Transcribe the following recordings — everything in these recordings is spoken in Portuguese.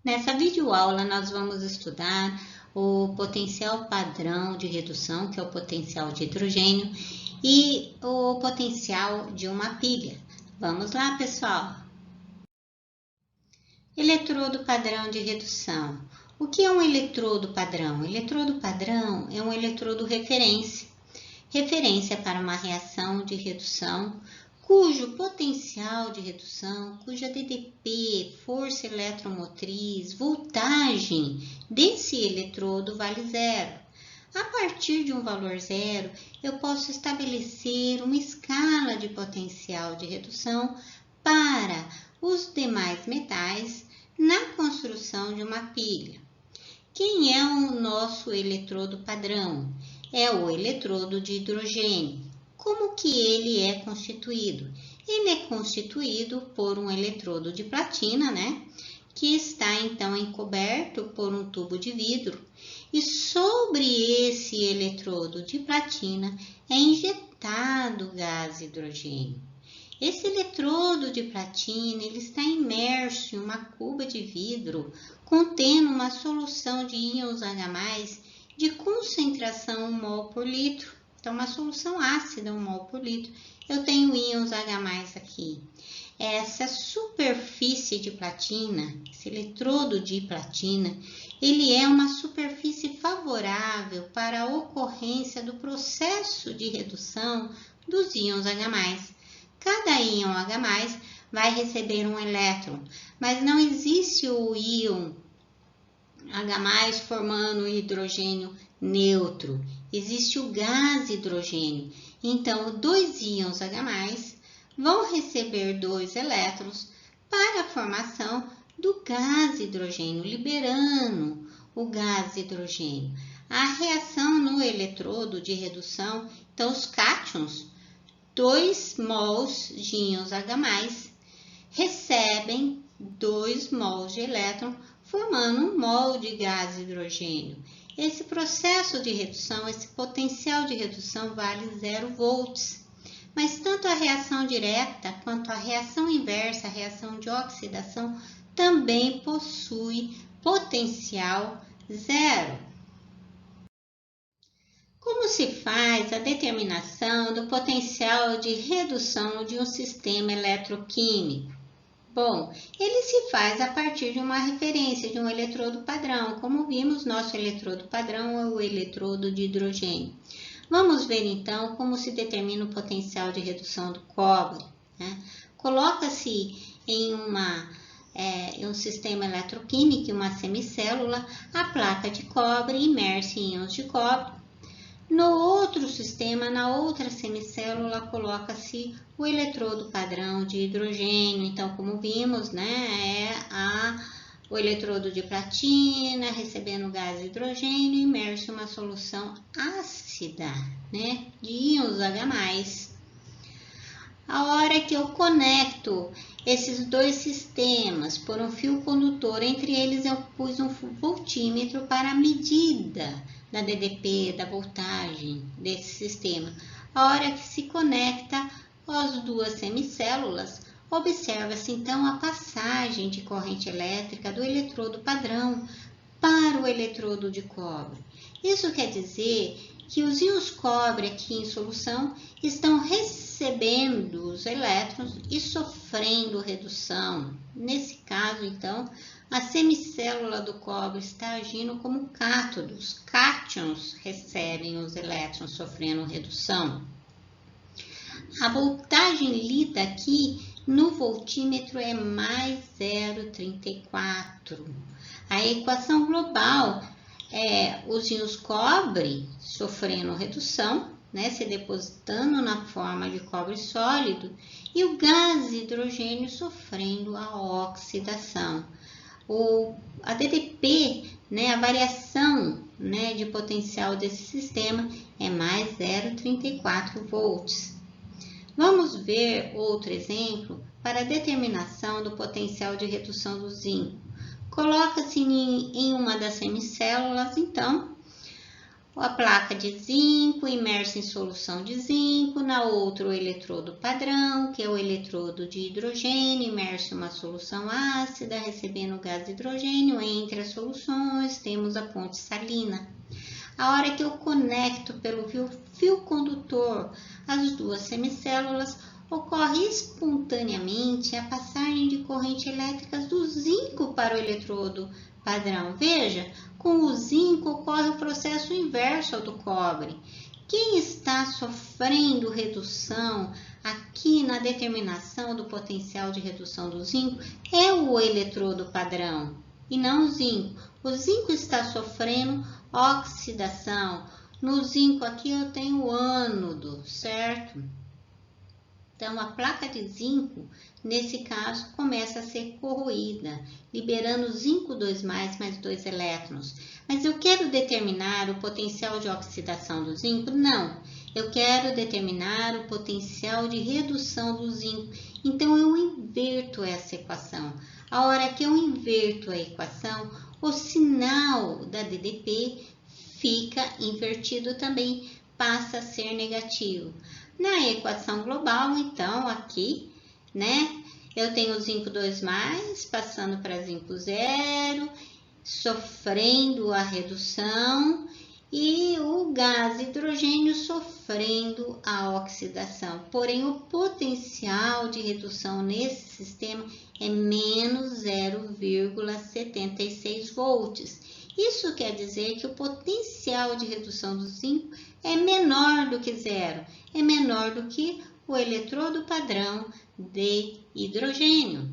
Nessa videoaula, nós vamos estudar o potencial padrão de redução, que é o potencial de hidrogênio, e o potencial de uma pilha. Vamos lá, pessoal? Eletrodo padrão de redução. O que é um eletrodo padrão? Eletrodo padrão é um eletrodo referência. Referência para uma reação de redução cujo potencial de redução, cuja DDP, força eletromotriz, voltagem desse eletrodo vale zero. A partir de um valor zero, eu posso estabelecer uma escala de potencial de redução para os demais metais na construção de uma pilha. Quem é o nosso eletrodo padrão? É o eletrodo de hidrogênio. Como que ele é constituído? Ele é constituído por um eletrodo de platina, que está então encoberto por um tubo de vidro, e sobre esse eletrodo de platina é injetado gás hidrogênio. Esse eletrodo de platina ele está imerso em uma cuba de vidro contendo uma solução de íons H+, de concentração 1 mol por litro. Então, uma solução ácida 1 mol por litro. Eu tenho íons H+ aqui. Essa superfície de platina, esse eletrodo de platina, ele é uma superfície favorável para a ocorrência do processo de redução dos íons H+. Cada íon H+ vai receber um elétron, mas não existe o íon H+ formando hidrogênio neutro. Existe o gás hidrogênio. Então, dois íons H+ vão receber 2 elétrons para a formação do gás hidrogênio, liberando o gás hidrogênio. A reação no eletrodo de redução, então os cátions, 2 mols de íons H+, recebem 2 mols de elétron, formando 1 mol de gás hidrogênio. Esse processo de redução, esse potencial de redução vale 0 volts. Mas tanto a reação direta quanto a reação inversa, a reação de oxidação, também possui potencial zero. Como se faz a determinação do potencial de redução de um sistema eletroquímico? Bom, ele se faz a partir de uma referência de um eletrodo padrão. Como vimos, nosso eletrodo padrão é o eletrodo de hidrogênio. Vamos ver então como se determina o potencial de redução do cobre. Coloca-se em um sistema eletroquímico, uma semicélula, a placa de cobre imersa em íons de cobre. No outro sistema, na outra semicélula, coloca-se o eletrodo padrão de hidrogênio. Então, como vimos, o eletrodo de platina recebendo gás hidrogênio imerso em uma solução ácida, de íons H+. A hora que eu conecto esses dois sistemas por um fio condutor, entre eles eu pus um voltímetro para a medida da DDP, da voltagem desse sistema. A hora que se conecta as duas semicélulas, observa-se então a passagem de corrente elétrica do eletrodo padrão para o eletrodo de cobre. Isso quer dizer que os íons cobre aqui em solução estão recebendo os elétrons e sofrendo redução. Nesse caso, então, a semicélula do cobre está agindo como cátodo. Os cátions recebem os elétrons sofrendo redução. A voltagem lida aqui no voltímetro é mais 0,34. A equação global é os íons cobre sofrendo redução, se depositando na forma de cobre sólido, e o gás hidrogênio sofrendo a oxidação. A DDP, a variação de potencial desse sistema é mais 0,34 volts. Vamos ver outro exemplo para a determinação do potencial de redução do zinco. Coloca-se em uma das semicélulas, então, a placa de zinco imersa em solução de zinco, na outra o eletrodo padrão, que é o eletrodo de hidrogênio imerso em uma solução ácida, recebendo gás de hidrogênio. Entre as soluções temos a ponte salina. A hora que eu conecto pelo fio condutor as duas semicélulas, ocorre espontaneamente a passagem de corrente elétrica do zinco para o eletrodo padrão. Veja, com o zinco ocorre o processo inverso ao do cobre. Quem está sofrendo redução aqui na determinação do potencial de redução do zinco é o eletrodo padrão e não o zinco. O zinco está sofrendo oxidação. No zinco aqui eu tenho ânodo, certo? Então, a placa de zinco, nesse caso, começa a ser corroída, liberando zinco 2+, mais 2 elétrons. Mas eu quero determinar o potencial de oxidação do zinco? Não. Eu quero determinar o potencial de redução do zinco. Então, eu inverto essa equação. A hora que eu inverto a equação, o sinal da DDP fica invertido também, passa a ser negativo. Na equação global, então, aqui, né, eu tenho o zinco 2+, passando para zinco 0, sofrendo a redução, e o gás hidrogênio sofrendo a oxidação. Porém, o potencial de redução nesse sistema é menos 0,76 volts. Isso quer dizer que o potencial de redução do zinco é menor do que zero, é menor do que o eletrodo padrão de hidrogênio.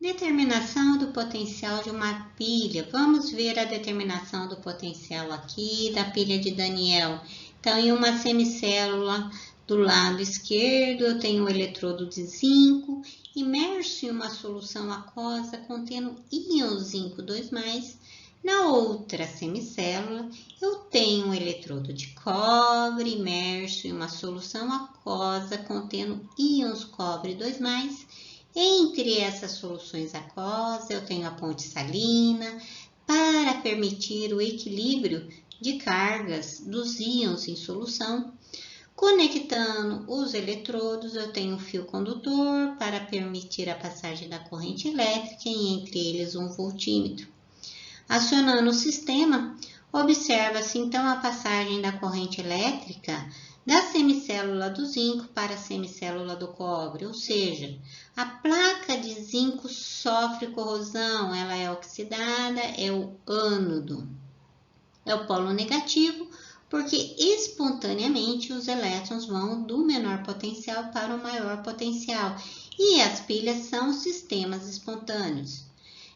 Determinação do potencial de uma pilha. Vamos ver a determinação do potencial aqui da pilha de Daniel. Então, em uma semicélula do lado esquerdo, eu tenho o eletrodo de zinco imerso em uma solução aquosa contendo íons zinco 2+. Na outra semicélula, eu tenho um eletrodo de cobre imerso em uma solução aquosa contendo íons cobre 2+. Entre essas soluções aquosas, eu tenho a ponte salina para permitir o equilíbrio de cargas dos íons em solução. Conectando os eletrodos, eu tenho um fio condutor para permitir a passagem da corrente elétrica e entre eles um voltímetro. Acionando o sistema, observa-se então a passagem da corrente elétrica da semicélula do zinco para a semicélula do cobre, ou seja, a placa de zinco sofre corrosão, ela é oxidada, é o ânodo, é o polo negativo, porque espontaneamente os elétrons vão do menor potencial para o maior potencial, e as pilhas são sistemas espontâneos.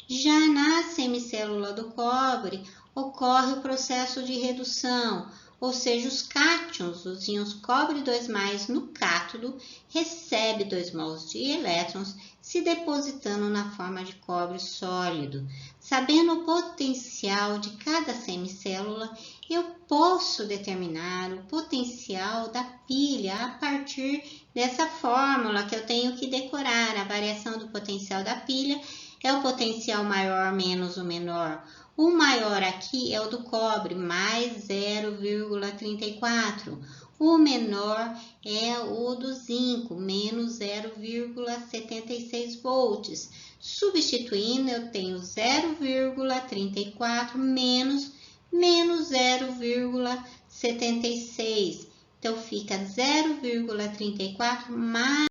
Já na semicélula do cobre, ocorre o processo de redução, ou seja, os cátions, os íons cobre 2+, no cátodo, recebe 2 mols de elétrons, se depositando na forma de cobre sólido. Sabendo o potencial de cada semicélula, eu posso determinar o potencial da pilha a partir dessa fórmula que eu tenho que decorar. A variação do potencial da pilha é o potencial maior menos o menor. O maior aqui é o do cobre, mais 0,34. O menor é o do zinco, menos 0,76 volts. Substituindo, eu tenho 0,34 menos 0,76. Então, fica 0,34 mais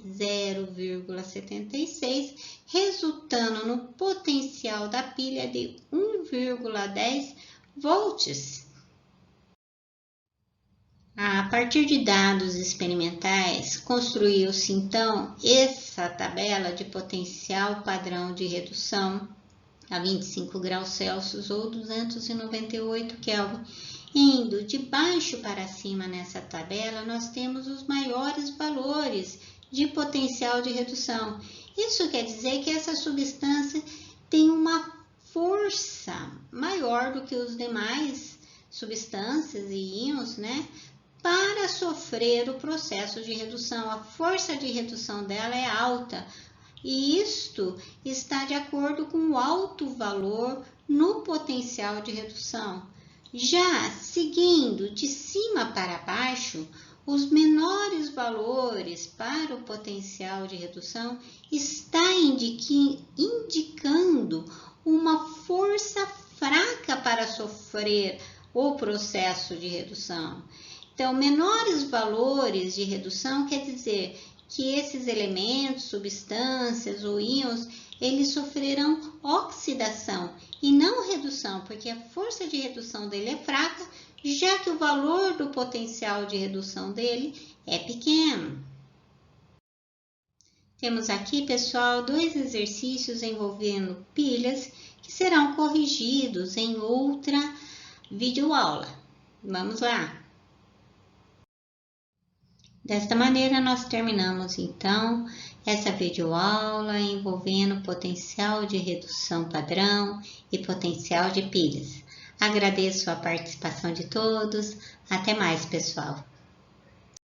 0,76, resultando no potencial da pilha de 1,10 volts. A partir de dados experimentais, construiu-se então essa tabela de potencial padrão de redução a 25 graus Celsius ou 298 Kelvin. Indo de baixo para cima nessa tabela, nós temos os maiores valores de potencial de redução. Isso quer dizer que essa substância tem uma força maior do que os demais substâncias e íons, né? Para sofrer o processo de redução. A força de redução dela é alta. E isto está de acordo com o alto valor no potencial de redução. Já seguindo de cima para baixo, os menores valores para o potencial de redução está indicando uma força fraca para sofrer o processo de redução. Então, menores valores de redução quer dizer que esses elementos, substâncias ou íons, eles sofrerão oxidação e não redução, porque a força de redução dele é fraca, já que o valor do potencial de redução dele é pequeno. Temos aqui, pessoal, 2 exercícios envolvendo pilhas que serão corrigidos em outra videoaula. Vamos lá! Desta maneira, nós terminamos, então, essa videoaula envolvendo potencial de redução padrão e potencial de pilhas. Agradeço a participação de todos. Até mais, pessoal!